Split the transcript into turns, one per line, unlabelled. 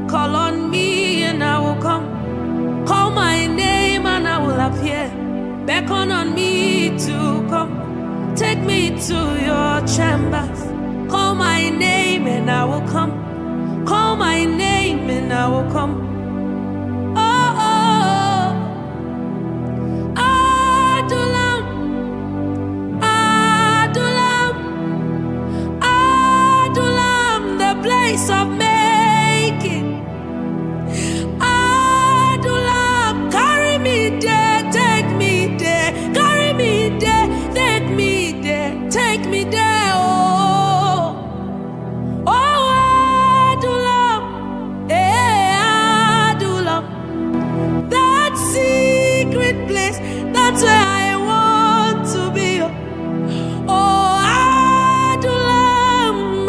Call on me and I will come. Call my name and I will appear. Beckon on me to come. Take me to your chambers. Call my name and I will come. Call my name and I will come. Oh, oh, Adulam, Adulam, Adulam, the place of making. Adulam, carry me there, take me there, carry me there, take me there, take me there. Oh, oh, Adulam, Adulam, that secret place, that's where I